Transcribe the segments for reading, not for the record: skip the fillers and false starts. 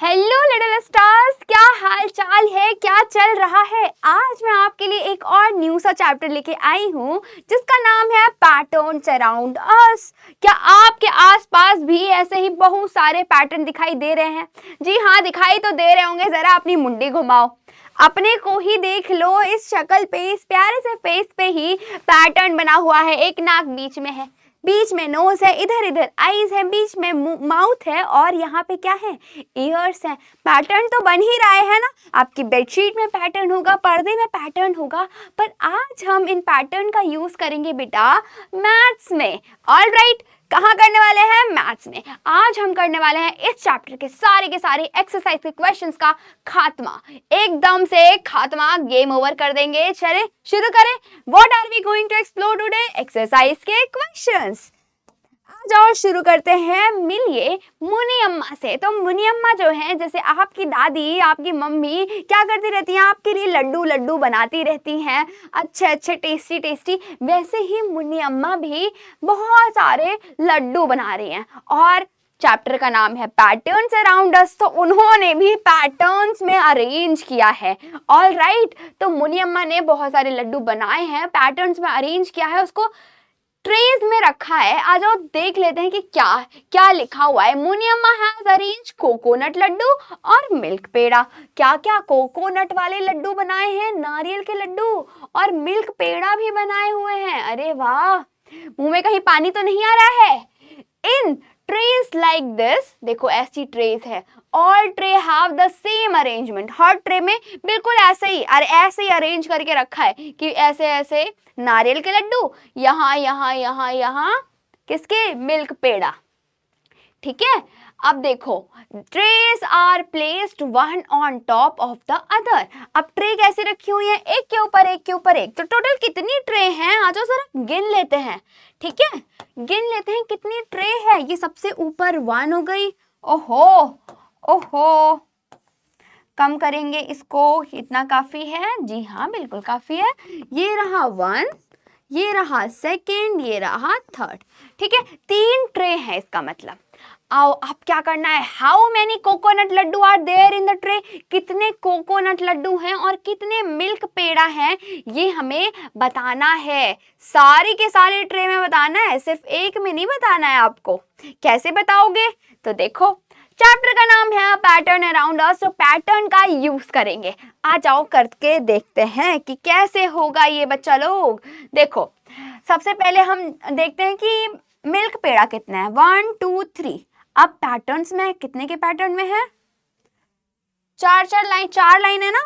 Hello little stars, क्या हाल चाल है, क्या चल रहा है। आज मैं आपके लिए एक और न्यू सा चैप्टर लेके आई हूँ जिसका नाम है पैटर्न्स अराउंड अस। क्या आपके आसपास भी ऐसे ही बहुत सारे पैटर्न दिखाई दे रहे हैं? जी हाँ, दिखाई तो दे रहे होंगे। जरा अपनी मुंडी घुमाओ, अपने को ही देख लो। इस शक्ल पे, इस प्यारे से फेस पे ही पैटर्न बना हुआ है। एक नाक बीच में है, बीच में नोज है, इधर इधर आईज है, बीच में माउथ है और यहाँ पे क्या है, ईयर्स है। पैटर्न तो बन ही रहा है ना। आपकी बेडशीट में पैटर्न होगा, पर्दे में पैटर्न होगा, पर आज हम इन पैटर्न का यूज करेंगे बेटा मैथ्स में। ऑलराइट, कहाँ करने वाले हैं? मैथ्स में। आज हम करने वाले हैं इस चैप्टर के सारे एक्सरसाइज के क्वेश्चंस का खात्मा। एकदम से खात्मा, गेम ओवर कर देंगे। चले शुरू करें। What are we going to explore today? Exercise के क्वेश्चंस। आ जाओ शुरू करते हैं। मिलिए मुनी अम्मा से। तो मुनी अम्मा जो है, जैसे आपकी दादी, आपकी मम्मी क्या करती रहती हैं, आपके लिए लड्डू लड्डू बनाती रहती हैं, अच्छे अच्छे टेस्टी टेस्टी। वैसे ही मुनी अम्मा भी बहुत सारे लड्डू बना रही हैं और चैप्टर का नाम है पैटर्न्स अराउंड अस। तो उन्होंने भी पैटर्न्स में अरेंज किया है। ऑल राइट, तो मुनी अम्मा ने बहुत सारे लड्डू बनाए हैं, पैटर्न्स में अरेंज किया है, उसको ट्रेज में रखा है। आ जाओ देख लेते हैं कि क्या क्या लिखा हुआ है। मुनी अम्मा हैज अरेंज कोकोनट लड्डू और मिल्क पेड़ा। क्या क्या कोकोनट वाले लड्डू बनाए हैं, नारियल के लड्डू, और मिल्क पेड़ा भी बनाए हुए हैं। अरे वाह, मुंह में कहीं पानी तो नहीं आ रहा है। इन ट्रेस लाइक दिस, देखो ऐसी ट्रेस है। All tray have the same arrangement. Her tray में बिल्कुल ऐसे ही अरेंज करके रखा है कि ऐसे ऐसे नारियल के लड्डू, यहाँ यहाँ यहाँ यहाँ किसके, मिल्क पेड़ा। ठीक है, अब देखो trays are placed one on top of the other. अब ट्रे कैसे रखी हुई है, एक के ऊपर एक के ऊपर एक। तो टोटल कितनी ट्रे हैं? आ जाओ जरा गिन लेते हैं। ठीक है, गिन लेते हैं कितनी ट्रे है। ये सबसे ऊपर 1 हो गई। ओहो ओहो, कम करेंगे इसको, इतना काफी है। जी हाँ, बिल्कुल काफी है। ये रहा 1, ये रहा 2, ये रहा 3। ठीक है, 3 ट्रे है इसका मतलब। आओ अब क्या करना है, how many coconut laddoo are there in the tray. कितने कोकोनट लड्डू हैं और कितने मिल्क पेड़ा हैं, ये हमें बताना है। सारी के सारे ट्रे में बताना है, सिर्फ एक में नहीं बताना है आपको। कैसे बताओगे? तो देखो, चैप्टर का नाम है पैटर्न अराउंड अस, तो पैटर्न का यूज करेंगे। आ जाओ करके देखते हैं कि कैसे होगा ये बच्चा लोग। देखो, सबसे पहले हम देखते हैं कि मिल्क पेड़ा कितना है। 1 2 3। अब पैटर्न्स में कितने के पैटर्न में है? 4 लाइन है ना,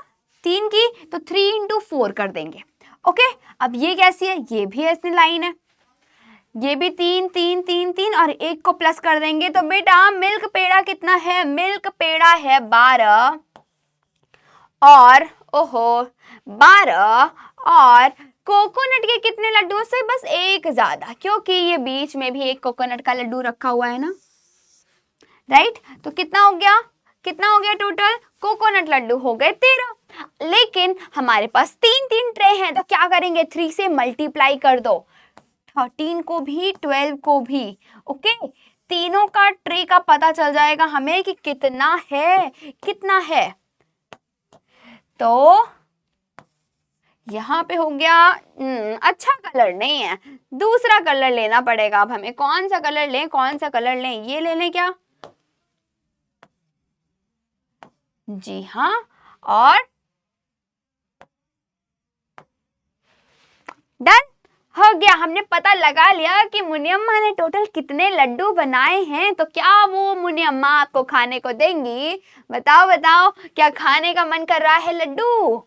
3 की, तो 3 into 4 कर देंगे। ओके, अब ये कैसी है? ये भी ऐसी लाइन है, ये भी 3 3 3 3 और एक को प्लस कर देंगे। तो बेटा मिल्क पेड़ा कितना है? मिल्क पेड़ा है 12 और 12 और कोकोनट के कितने लड्डू से? बस एक ज्यादा, क्योंकि ये बीच में भी एक कोकोनट का लड्डू रखा हुआ है ना। राइट, तो कितना हो गया, कितना हो गया टोटल? कोकोनट लड्डू हो गए 13। लेकिन हमारे पास 3 ट्रे हैं, तो क्या करेंगे, 3 से मल्टीप्लाई कर दो, 13 को भी 12 को भी। ओके, तीनों का ट्रे का पता चल जाएगा हमें कि कितना है, कितना है। तो यहाँ पे हो गया। अच्छा कलर नहीं है, दूसरा कलर लेना पड़ेगा। अब हमें कौन सा कलर लें, कौन सा कलर लें? ये ले लें क्या? जी हाँ, और डन हो गया। हमने पता लगा लिया कि मुनी अम्मा ने टोटल कितने लड्डू बनाए हैं। तो क्या वो मुनी अम्मा आपको खाने को देंगी? बताओ बताओ, क्या खाने का मन कर रहा है लड्डू?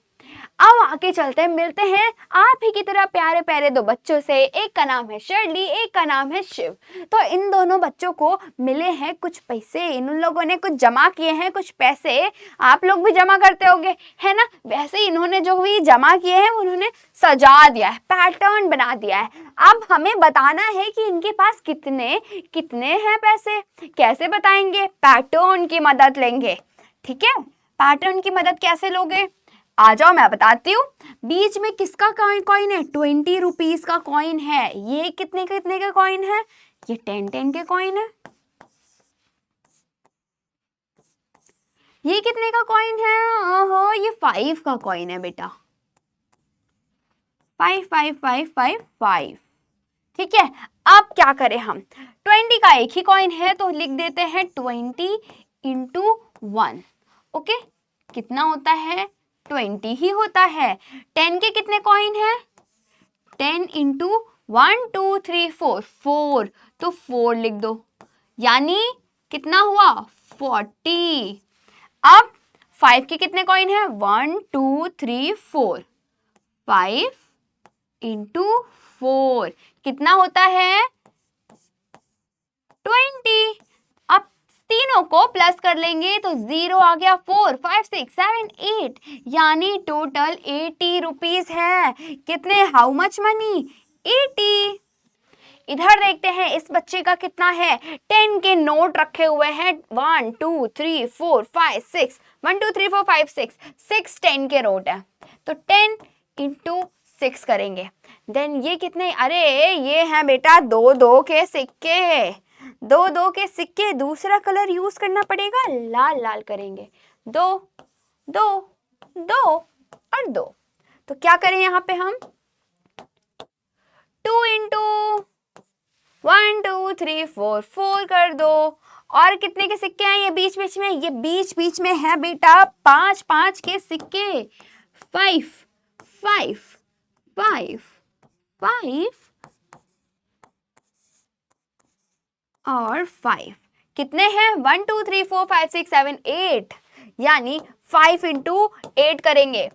अब आगे चलते हैं, मिलते हैं आप ही की तरह प्यारे प्यारे 2 बच्चों से। एक का नाम है शर्ली, एक का नाम है शिव। तो इन दोनों बच्चों को मिले हैं कुछ पैसे, इन लोगों ने कुछ जमा किए हैं कुछ पैसे। आप लोग भी जमा करते होंगे, है ना। वैसे ही इन्होंने जो भी जमा किए हैं उन्होंने सजा दिया है, पैटर्न बना दिया है। अब हमें बताना है कि इनके पास कितने कितने हैं पैसे। कैसे बताएंगे? पैटर्न की मदद लेंगे। ठीक है, पैटर्न की मदद कैसे लोगे? आ जाओ मैं बताती हूँ। बीच में किसका कॉइन है? 20 रुपीज का कॉइन है। ये कितने का कॉइन है? ये 10 के कॉइन है। ये कितने का कॉइन है? ओहो, ये 5 का कॉइन है बेटा। 5 5 5 5 5। ठीक है, अब क्या करें हम? 20 का एक ही कॉइन है तो लिख देते हैं 20 इंटू 1। ओके, कितना होता है? 20 ही होता है। 10 के कितने कॉइन है? 10 इंटू 1 2 3 4, 4, तो 4 लिख दो, यानी कितना हुआ? 40। अब 5 के कितने कॉइन है? 1 2 3 4, 5 इंटू 4 कितना होता है? 20। अब तीनों को प्लस कर लेंगे तो 0 आ गया, 4 5 6 7 8, यानी टोटल 80 रुपीज है। कितने? How much money? 80। इधर देखते हैं इस बच्चे का कितना है। 10 के नोट रखे हुए हैं, 1 2 3 4 5 6, 1 2 3 4 5 6, 6 10 के नोट है, तो 10 इंटू 6 करेंगे। देन ये कितने? अरे ये है बेटा 2 2 के सिक्के। 2 2 के सिक्के, दूसरा कलर यूज करना पड़ेगा, लाल लाल करेंगे। 2 2 2 और 2, तो क्या करें यहाँ पे हम? 2 इंटू 1 2 3 4, 4 कर दो। और कितने के सिक्के हैं ये बीच बीच में? ये बीच बीच में है बेटा 5 5 के सिक्के। 5 5 5 5 और 5 कितने हैं? 1 2 3 4 5 6 7 8, यानी 5 इंटू 8 करेंगे।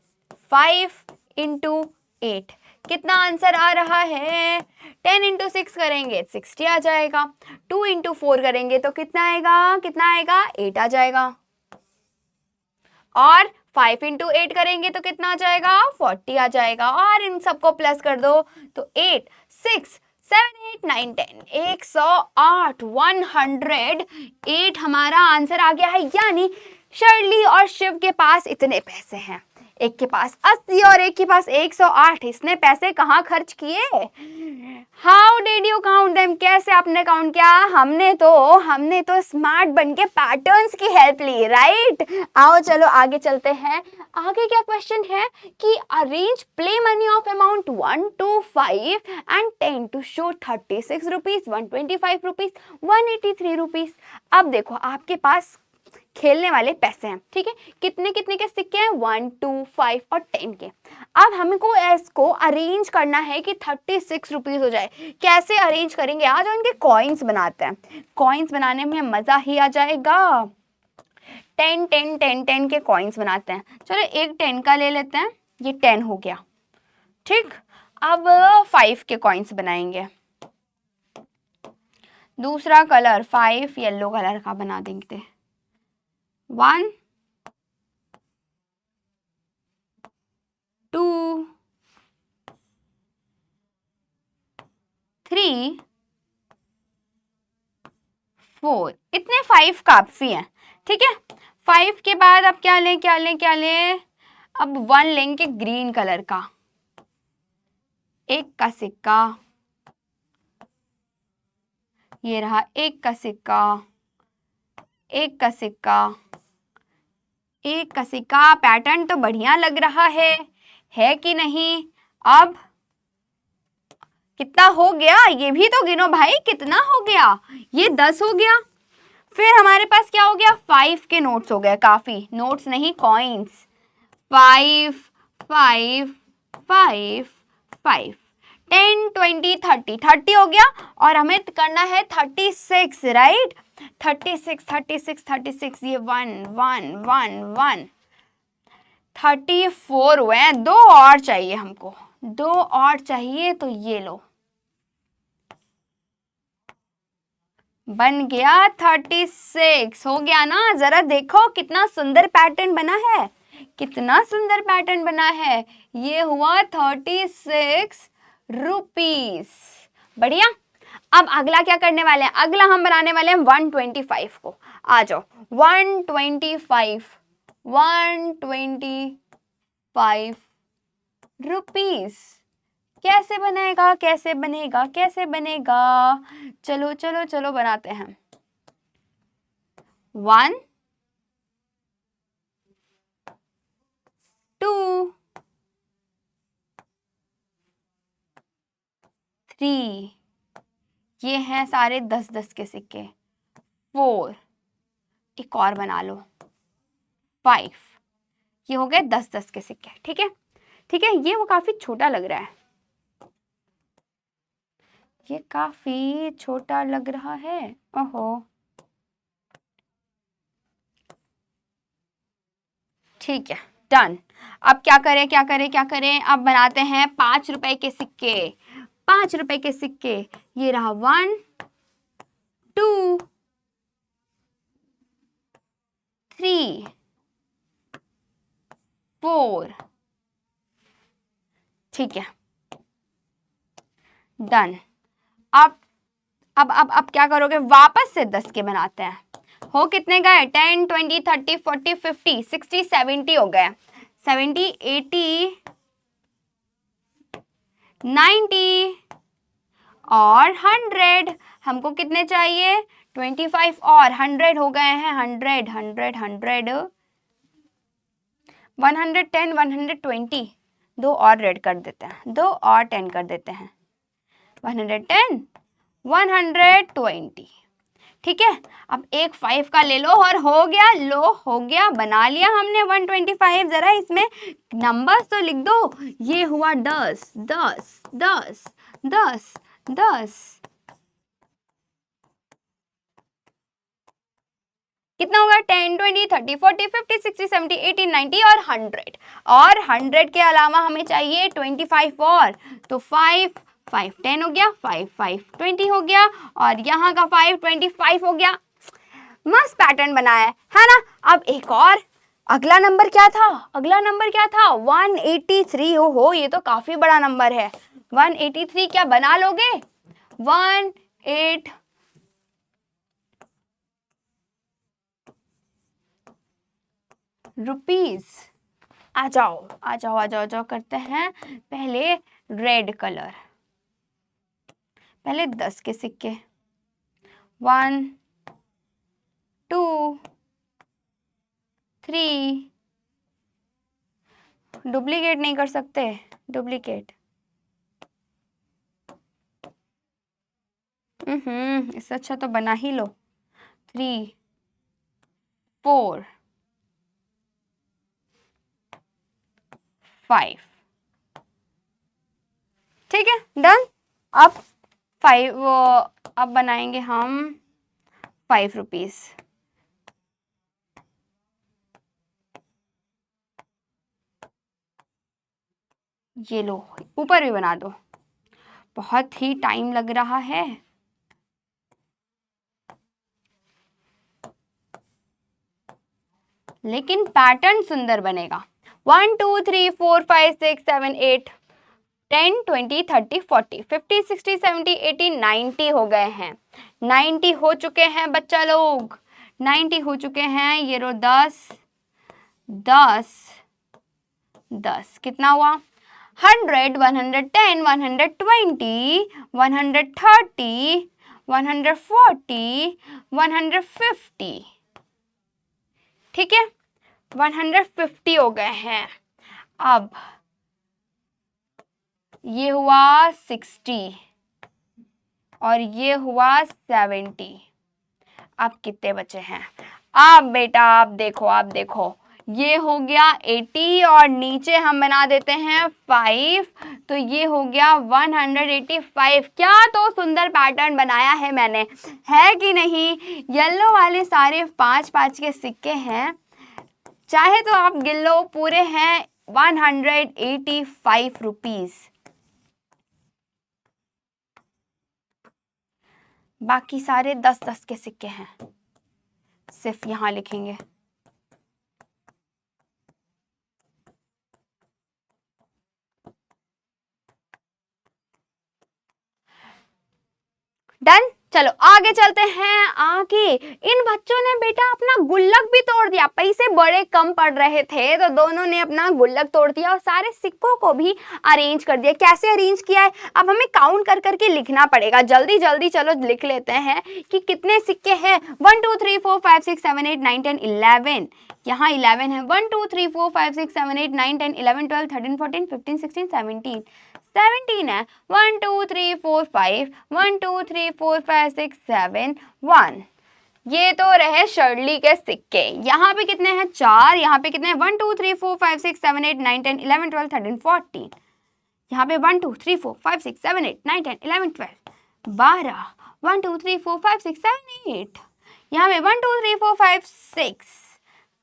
5 इंटू 8 कितना आंसर आ रहा है? 10 इंटू 6 करेंगे 60 आ जाएगा। 2 इंटू 4 करेंगे तो कितना आएगा? कितना आएगा? 8 आ जाएगा। और 5 इंटू 8 करेंगे तो कितना आ जाएगा? 40 आ जाएगा। और इन सबको प्लस कर दो तो 8 6 7 8 9 10, 108, 108 हमारा आंसर आ गया है। यानी शर्ली और शिव के पास इतने पैसे हैं, एक के पास 80 और एक के पास 108। इसने पैसे कहाँ खर्च किए? How did you count them? कैसे आपने काउंट किया? हमने तो स्मार्ट बन के पैटर्न्स की हेल्प ली, राइट? आओ चलो आगे चलते हैं। आगे क्या क्वेश्चन है कि arrange play money of amount 1 to 5 and 10 to show 36 rupees, 125 rupees, 183 rupees. अब देखो आपके पास खेलने वाले पैसे हैं, ठीक है? कितने कितने के सिक्के हैं? 1 2 5 और 10 के। अब हमको इसको अरेंज करना है कि 36 रुपीज हो जाए। कैसे अरेंज करेंगे? आज इनके कॉइन्स बनाते हैं, कॉइन्स बनाने में मजा ही आ जाएगा। 10 10 10 10 के कॉइन्स बनाते हैं। चलो एक 10 का ले लेते हैं, ये 10 हो गया, ठीक। अब 5 के कॉइन्स बनाएंगे। दूसरा कलर 5 येलो कलर का बना देंगे। 1 2 3 4, इतने 5 काफी हैं, ठीक है। 5 के बाद अब क्या लें? क्या लें? क्या लें? अब 1 लेंगे ग्रीन कलर का, एक का सिक्का, ये रहा एक का सिक्का, एक का सिक्का, एक का सिक्का। पैटर्न तो बढ़िया लग रहा है कि नहीं? अब कितना हो गया? ये भी तो गिनो भाई, कितना हो गया? ये 10 हो गया। फिर हमारे पास क्या हो गया? 5 के नोट्स हो गए, काफी नोट्स नहीं कॉइन्स। 5 5 5 5 10 20 30, 30 हो गया। और हमें करना है 36, राइट? 36 36 36, ये 1 1 1 1, 34 हुए हैं। 2 और चाहिए हमको, 2 और चाहिए, तो ये लो, बन गया 36। हो गया ना? जरा देखो कितना सुंदर पैटर्न बना है, कितना सुंदर पैटर्न बना है। ये हुआ 36 रुपीस। बढ़िया। अब अगला क्या करने वाले हैं? अगला हम बनाने वाले हैं 125 को। आ जाओ, 125 125 रुपीस। कैसे बनेगा? कैसे बनेगा? कैसे बनेगा? चलो चलो चलो बनाते हैं। 1 ये हैं सारे 10-10 के सिक्के। 4, एक और बना लो, 5, ये हो गए 10-10 के सिक्के। ठीक है, ठीक है, ये वो काफी छोटा लग रहा है, ये काफी छोटा लग रहा है। ओहो, ठीक है, डन। अब क्या करें, क्या करें, क्या करें? अब बनाते हैं 5 रुपए के सिक्के। 5 रुपए के सिक्के, ये रहा 1, 2, 3, 4, ठीक है, डन। अब क्या करोगे? वापस से 10 के बनाते हैं। हो कितने गए? 10, 20, 30, 40, 50, 60, 70 हो गए। 70, 80, 90 और 100। हमको कितने चाहिए? 25 और 100 हो गए हैं। 100, 100, 100, 110, 120। 2 और रेड कर देते हैं, 2 और 10 कर देते हैं। 110, 120। ठीक है, अब एक 5 का ले लो और हो गया। लो, हो गया, बना लिया हमने 125। जरा इसमें नंबर्स तो लिख दो। ये हुआ 10, 10, 10, 10, 10। कितना होगा? 10, 20, 30, 40, 50, 60, 70, 80, 90 और 100। और 100 के अलावा हमें चाहिए 25 और, तो 5, 5 10 हो गया, 5, 5 20 हो गया, और यहाँ का 5 25 हो गया। मस्त पैटर्न बनाया है ना? अब एक और, अगला नंबर क्या था? अगला नंबर क्या था? 183। हो, ये तो काफी बड़ा नंबर है। 183 क्या बना लोगे? 18 रुपीज। आ जाओ, आ जाओ, आ जाओ, आ जाओ, करते हैं पहले रेड कलर। पहले 10 के सिक्के, 1, 2, 3, डुप्लीकेट नहीं कर सकते, डुप्लीकेट। इससे अच्छा तो बना ही लो। 3, 4, 5। ठीक है, डन। अब 5, अब बनाएंगे हम 5 रुपीज। ये लो, ऊपर भी बना दो। बहुत ही टाइम लग रहा है। लेकिन पैटर्न सुंदर बनेगा। 1, 2, 3, 4, 5, 6, 7, 8, 10, 20, 30, 40, 50, 60, 70, 80, 90 हो गए हैं। 90 हो चुके हैं बच्चा लोग, 90 हो चुके हैं। ये रो 10, 10, 10 कितना हुआ? 100, 110, 120, 130, 140, 150। ठीक है, 150 हो गए हैं। अब ये हुआ 60 और ये हुआ 70। अब कितने बचे हैं? अब बेटा आप देखो, आप देखो, ये हो गया 80 और नीचे हम बना देते हैं 5, तो ये हो गया 185। क्या तो सुंदर पैटर्न बनाया है मैंने, है कि नहीं? येलो वाले सारे 5-5 के सिक्के हैं, चाहे तो आप गिन लो, पूरे हैं 185 रुपीज। बाकी सारे 10-10 के सिक्के हैं, सिर्फ यहां लिखेंगे। डन। चलो आगे चलते हैं। आगे इन बच्चों ने बेटा अपना गुल्लक भी तोड़ दिया। पैसे बड़े कम पड़ रहे थे तो दोनों ने अपना गुल्लक तोड़ दिया और सारे सिक्कों को भी अरेंज कर दिया। कैसे अरेंज किया है? अब हमें काउंट कर करके लिखना पड़ेगा। जल्दी जल्दी चलो लिख लेते हैं कि कितने सिक्के हैं। 1, 2, 3, 4, 5, 6, 7, 8, 9, 10, 11। यहाँ 11 है। 1, 2, 3, 4, 5, 6, 7, 8, 9, 10, 11, 12, 13, 14, 15, 16, 17, 17 है। 1 2 3 4 5, 1 2 3 4 5 6 7 1। ये तो रहे शर्ली के सिक्के। यहाँ पे कितने हैं? 4। यहाँ पे कितने हैं? 1 2 3 4 5 6 7 8 9 10 11 12 13 14। यहाँ पे 1 2 3 4 5 6 7 8 9 10 11 12 12। 1 2 3 4 5 6 7 8। यहाँ पे 1 2 3 4 5 6।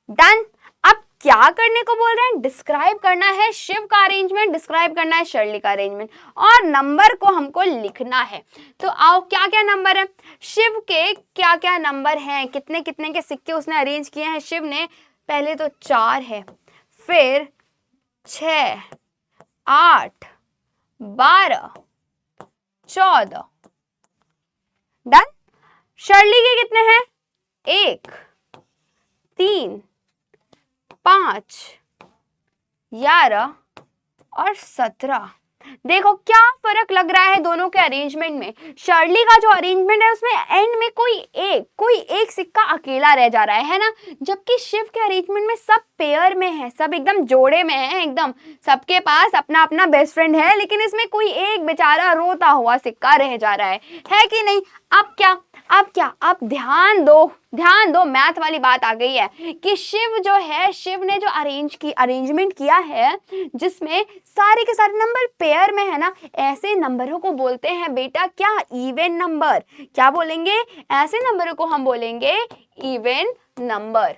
डन। अब क्या करने को बोल रहे हैं? डिस्क्राइब करना है शिव का अरेंजमेंट, डिस्क्राइब करना है शर्ली का अरेंजमेंट, और नंबर को हमको लिखना है। तो आओ, क्या क्या नंबर है शिव के, क्या क्या नंबर हैं, कितने कितने के सिक्के उसने अरेंज किए हैं शिव ने? पहले तो 4 है, फिर 6 8 12 14। डन। शर्ली के कितने हैं? 1 3 5 11 और 17। देखो क्या फर्क लग रहा है दोनों के अरेंजमेंट में। शर्ली का जो अरेंजमेंट है उसमें एंड में कोई एक सिक्का अकेला रह जा रहा है ना, जबकि शिव के अरेंजमेंट में सब पेयर में है, सब एकदम जोड़े में है, एकदम सबके पास अपना अपना बेस्ट फ्रेंड है, लेकिन इसमें कोई एक बेचारा रोता हुआ सिक्का रह जा रहा है कि नहीं? अब क्या अब ध्यान दो, मैथ वाली बात आ गई है कि शिव जो है, शिव ने जो अरेंजमेंट किया है जिसमें सारे के सारे नंबर पेयर में है ना, ऐसे नंबरों को बोलते हैं बेटा क्या? Even number. क्या बोलेंगे? ऐसे नंबरों को हम बोलेंगे इवन नंबर।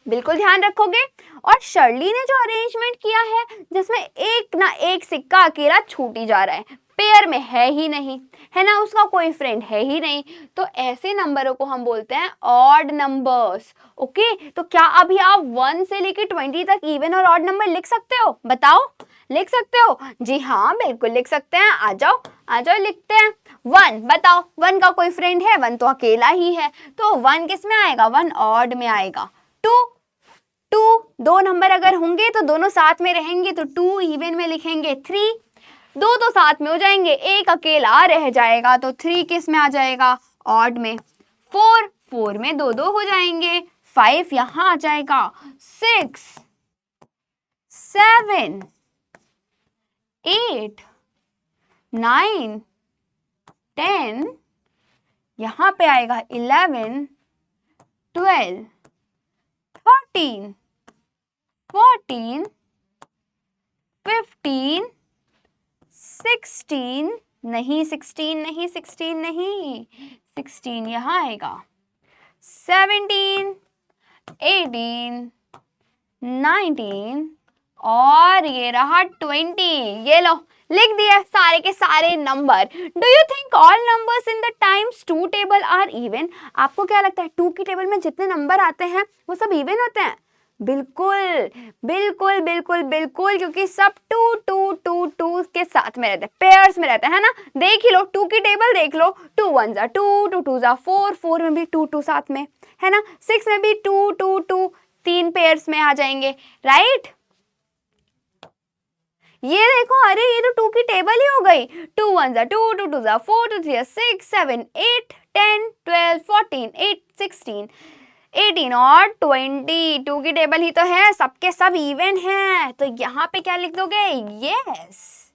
बिल्कुल ध्यान रखोगे। और शर्ली ने जो अरेंजमेंट किया है जिसमें एक ना एक सिक्का अकेला छूटी जा रहा है, पेयर में है ही नहीं, है ना, उसका कोई फ्रेंड है ही नहीं, तो ऐसे नंबरों को हम बोलते हैं ऑड नंबर्स। ओके, तो क्या अभी आप 1 से लेकर 20 तक इवन और ऑड नंबर लिख सकते हो? बताओ, लिख सकते हो? जी हाँ, बिल्कुल लिख सकते हैं। आ जाओ लिखते हैं। 1 बताओ, 1 का कोई फ्रेंड है? 1 तो अकेला ही है, तो 1 किस में आएगा? 1 ऑड में आएगा। 2 दो नंबर अगर होंगे तो दोनों साथ में रहेंगे, तो 2 इवन में लिखेंगे। 3 दो तो साथ में हो जाएंगे, एक अकेला रह जाएगा, तो 3 किस में आ जाएगा? ऑड में। 4 में दो हो जाएंगे, 5 यहां आ जाएगा। 6 7 8 9 10 यहां पे आएगा। 11 12 13 14 15 16 नहीं, 16 यहां आएगा। 17 18 19 और ये रहा 20। ये लो, लिख दिया सारे के सारे number. Do you think all numbers in the times 2 table are even? आपको क्या लगता है 2 की टेबल में जितने नंबर आते हैं वो सब इवन होते हैं? बिल्कुल, क्योंकि सब 2 के साथ में रहते हैं, पेयर्स में रहते हैं, है ना। देख ही लो 2 की टेबल, देख लो। 2 1 जा 2, 2 2 जा 4 में भी 2 साथ में, है ना। 6 में भी 2 3 पेयर्स में आ जाएंगे, राइट। ये देखो, अरे ये तो 2 की टेबल ही हो गई। 2 1 जा 2, 2 2 जा 4, 2 3 जा 6 7 8 10 12 14 8 16 18 और 20। 2 की टेबल ही तो है, सबके सब इवन हैं, तो यहाँ पे क्या लिख दोगे? यस।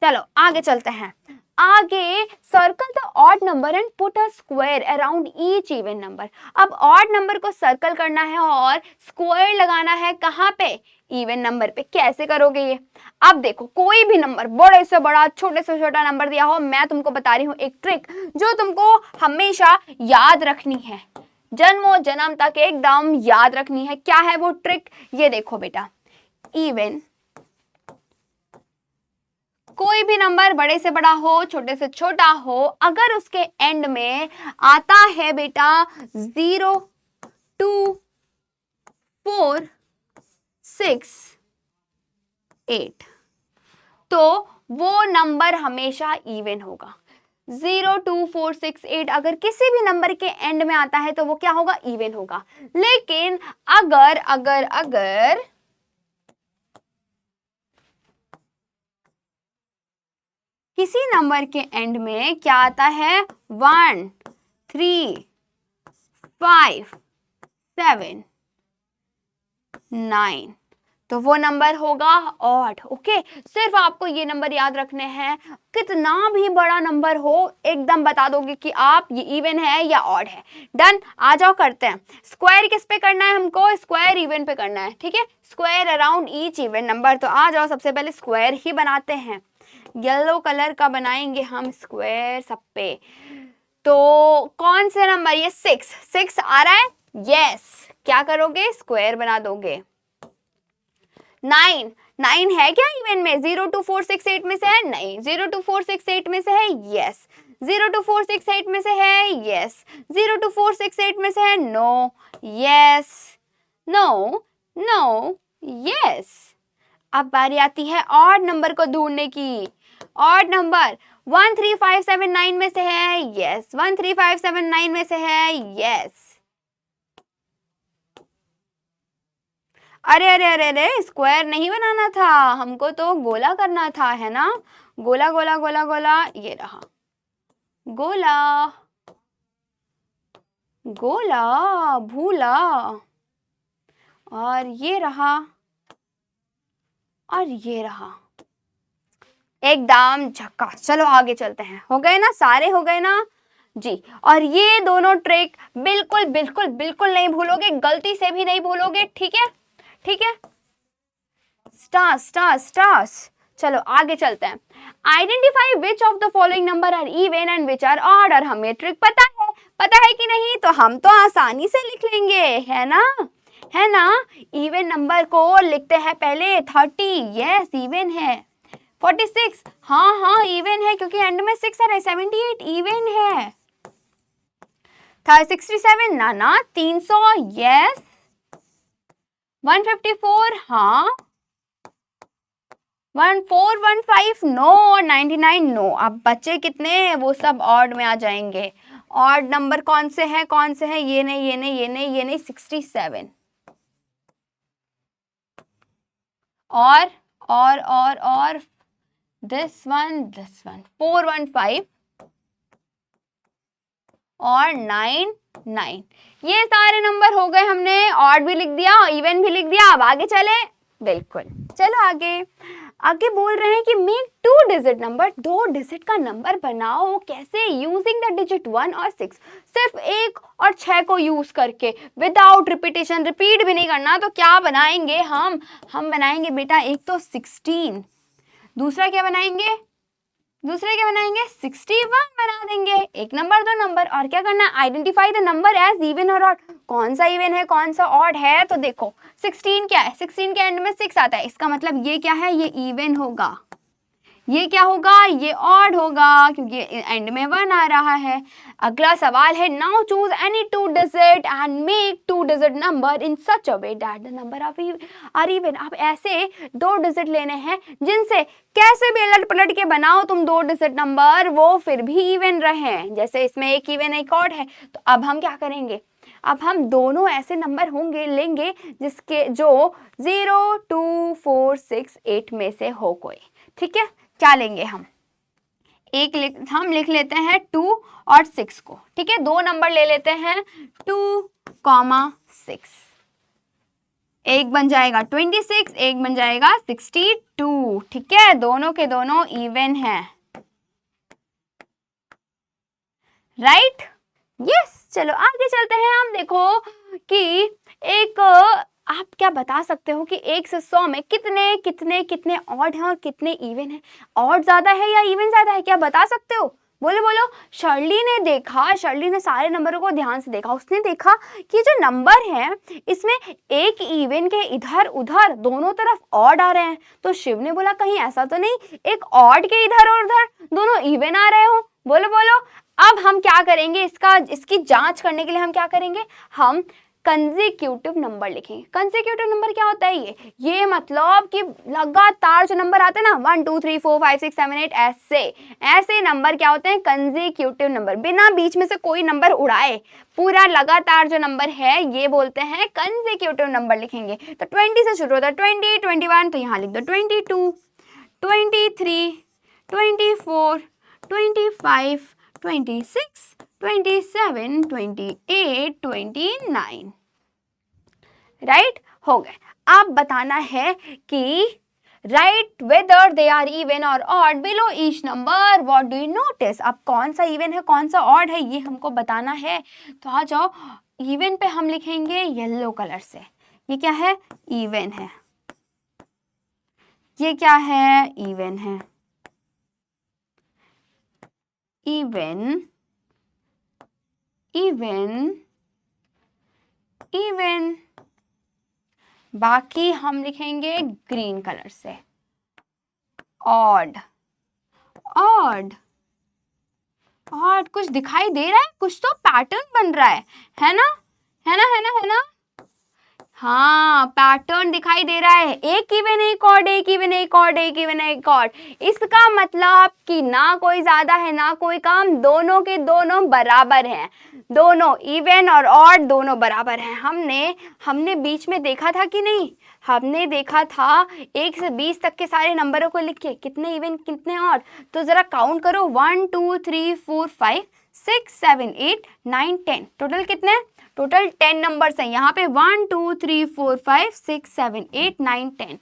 चलो आगे चलते हैं। आगे circle the odd number and put a square around each even number. अब ऑड नंबर को सर्कल करना है और स्क्वायर लगाना है कहाँ पे? इवन नंबर पे। कैसे करोगे ये? अब देखो, कोई भी नंबर, बड़े से बड़ा छोटे से छोटा नंबर दिया हो, मैं तुमको बता रही हूँ एक ट्रिक जो तुमको हमेशा याद रखनी है, जन्मों जन्म तक एकदम याद रखनी है। क्या है वो ट्रिक? ये देखो बेटा, इवन कोई भी नंबर बड़े से बड़ा हो, छोटे से छोटा हो, अगर उसके एंड में आता है बेटा 0 2 4 6 8, तो वो नंबर हमेशा इवन होगा। 0 2 4 6 8 अगर किसी भी नंबर के एंड में आता है तो वो क्या होगा? इवन होगा। लेकिन अगर किसी नंबर के एंड में क्या आता है? 1 3 5 7 9, तो वो नंबर होगा ऑड। ओके, सिर्फ आपको ये नंबर याद रखने हैं, कितना भी बड़ा नंबर हो एकदम बता दोगे कि आप ये इवन है या ऑड है। डन, आ जाओ करते हैं। स्क्वायर किस पे करना है हमको? स्क्वायर इवन पे करना है, ठीक है, square around each even number. तो आ जाओ सबसे पहले स्क्वायर ही बनाते हैं। येलो कलर का बनाएंगे हम स्क्वायर सब पे। तो कौन से नंबर? ये 6 आ रहा है, यस। क्या करोगे? स्क्वायर बना दोगे। 9 है क्या इवन में? 0 2 4 6 8 में से है? नहीं। 0 2 4 6 8 में से है? यस। 0 2 4 6 8 में से है? यस। 0 2 4 6 8 में से है? No. Yes, no, no, yes. अब बारी आती है ऑड नंबर को ढूंढने की। ऑड नंबर 1 3 5 7 9 में से है? यस। 1 3 5 7 9 में से है? यस। अरे अरे अरे अरे, स्क्वायर नहीं बनाना था हमको, तो गोला करना था, है ना? गोला गोला गोला गोला, ये रहा गोला। गोला भूला, और ये रहा, और ये रहा, एकदम झक्कास। चलो आगे चलते हैं। हो गए ना सारे? हो गए ना जी। और ये दोनों ट्रिक बिल्कुल बिल्कुल बिल्कुल नहीं भूलोगे, गलती से भी नहीं भूलोगे, ठीक है? ठीक है, स्टार्स स्टार्स स्टार्स। चलो आगे चलते हैं। Identify which of the following number are even and which are odd. और हमें ट्रिक पता है कि नहीं? तो हम तो आसानी से लिख लेंगे, है ना? है ना? इवन नंबर को लिखते हैं पहले 30, यस इवन है। 46, हाँ हाँ इवन है, क्योंकि एंड में 6 आ रहा है। 78 इवन है। 67, ना 300, यस। 154, हाँ। 1415, नो। और 99, नो। अब बचे कितने? वो सब ऑड में आ जाएंगे। ऑड नंबर कौन से हैं? कौन से हैं? ये नहीं, ये नहीं, ये नहीं, ये नहीं। 67 और दिस वन 415 और 99। ये सारे नंबर हो गए। हमने ऑड भी लिख दिया, इवन भी लिख दिया। अब आगे चले, बिल्कुल। चलो आगे आगे बोल रहे हैं कि मेक 2 डिजिट नंबर, 2 डिजिट का नंबर बनाओ। कैसे? यूजिंग द डिजिट 1 और 6, सिर्फ 1 और 6 को यूज करके, विदाउट रिपीटेशन। रिपीट भी नहीं करना। तो क्या बनाएंगे हम बनाएंगे बेटा, एक तो 16, दूसरा क्या बनाएंगे? 61 बना देंगे। एक नंबर, 2 नंबर। और क्या करना? Identify the number as even और ऑड। कौन सा इवन है, कौन सा ऑड है? तो देखो 16 क्या है? 16 के एंड में 6 आता है, इसका मतलब ये क्या है? ये इवन होगा। ये क्या होगा? ये ऑड होगा, क्योंकि एंड में 1 आ रहा है। अगला सवाल है, now choose any 2 digit and make 2 digit number in such a way that the number are even. आप ऐसे 2 डिजिट लेने हैं जिनसे कैसे भी उलट पलट के बनाओ तुम 2 डिजिट नंबर, वो फिर भी इवन रहे। जैसे इसमें एक इवन एक ऑड है, तो अब हम क्या करेंगे? अब हम दोनों ऐसे नंबर लेंगे जिसके जो 0 2 4 6 8 में से हो कोई, ठीक है? क्या लेंगे हम? हम लिख लेते हैं 2 और 6 को, ठीक है? 2 नंबर ले लेते हैं 2, 6। एक बन जाएगा 26, एक बन जाएगा 62, ठीक है? दोनों के दोनों इवन है, राइट? यस। चलो आगे चलते हैं। हम देखो कि एक आप क्या बता सकते हो कि 1 से 100 में कितने कितने कितने ऑड हैं और कितने इवन हैं? ऑड ज्यादा है या इवन ज्यादा है? क्या बता सकते हो? बोलो बोलो। शर्ली ने देखा, शर्ली ने सारे नंबरों को ध्यान से देखा। उसने देखा कि जो नंबर है इसमें एक इवन के इधर उधर दोनों तरफ ऑड आ रहे हैं। तो शिव ने बोला कहीं ऐसा तो नहीं एक ऑड के इधर और उधर दोनों इवन आ रहे हो? बोलो बोलो। अब हम क्या करेंगे? इसकी जांच करने के लिए हम क्या करेंगे? हम कंसेक्यूटिव नंबर लिखेंगे। कंसेक्यूटिव नंबर क्या होता है? ये मतलब कि लगातार जो नंबर आते हैं ना 1 2 3 4 5 6 7 8 ऐसे नंबर क्या होते हैं? Consecutive number. बिना बीच में से कोई नंबर उड़ाए पूरा लगातार जो नंबर है ये बोलते हैं कंसेक्यूटिव नंबर। लिखेंगे तो 20 से शुरू होता है, 20 21, तो यहाँ लिख दो 22 23 24 25 26 27 28 29, राइट? हो गए। आप बताना है कि write whether they are even और odd below each number, what do you notice. अब कौन सा इवन है कौन सा ऑड है ये हमको बताना है। तो आ जाओ, इवन पे हम लिखेंगे येलो कलर से। ये क्या है? इवन है। ये क्या है? इवन है। Even even even. बाकी हम लिखेंगे ग्रीन कलर से। Odd odd odd. कुछ दिखाई दे रहा है, कुछ तो पैटर्न बन रहा है ना? है ना? है ना? है ना? हाँ, पैटर्न दिखाई दे रहा है। एक इवन एक ऑड, एक इवन एक ऑड, एक इवन एक ऑड। इसका मतलब कि ना कोई ज्यादा है ना कोई कम, दोनों के दोनों बराबर हैं। दोनों इवन और ऑड दोनों बराबर हैं। हमने बीच में देखा था कि नहीं? हमने देखा था 1 से 20 तक के सारे नंबरों को लिख के कितने इवन कितने ऑड। तो जरा काउंट करो, 1 2 3 4 5 6 7 8 9 10। टोटल कितने? टोटल 10 नंबर्स हैं यहाँ पे। 1 2 3 4 5 6 7 8 9 10।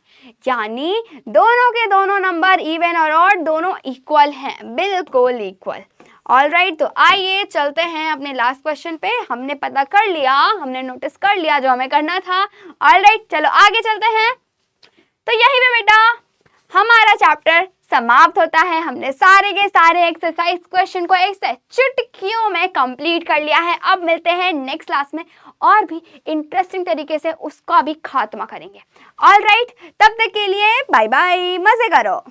यानी दोनों के दोनों नंबर इवन और ऑड दोनों इक्वल हैं, बिल्कुल इक्वल। ऑलराइट, तो आइए चलते हैं अपने लास्ट क्वेश्चन पे। हमने पता कर लिया, हमने नोटिस कर लिया जो हमें करना था। ऑलराइट, चलो आगे चलते हैं। तो यही पे बेटा हमारा चैप्टर समाप्त होता है। हमने सारे के सारे एक्सरसाइज क्वेश्चन को एक से चुटकियों में कंप्लीट कर लिया है। अब मिलते हैं नेक्स्ट क्लास में और भी इंटरेस्टिंग तरीके से उसका भी खात्मा करेंगे। ऑलराइट, तब तक के लिए बाय बाय, मजे करो।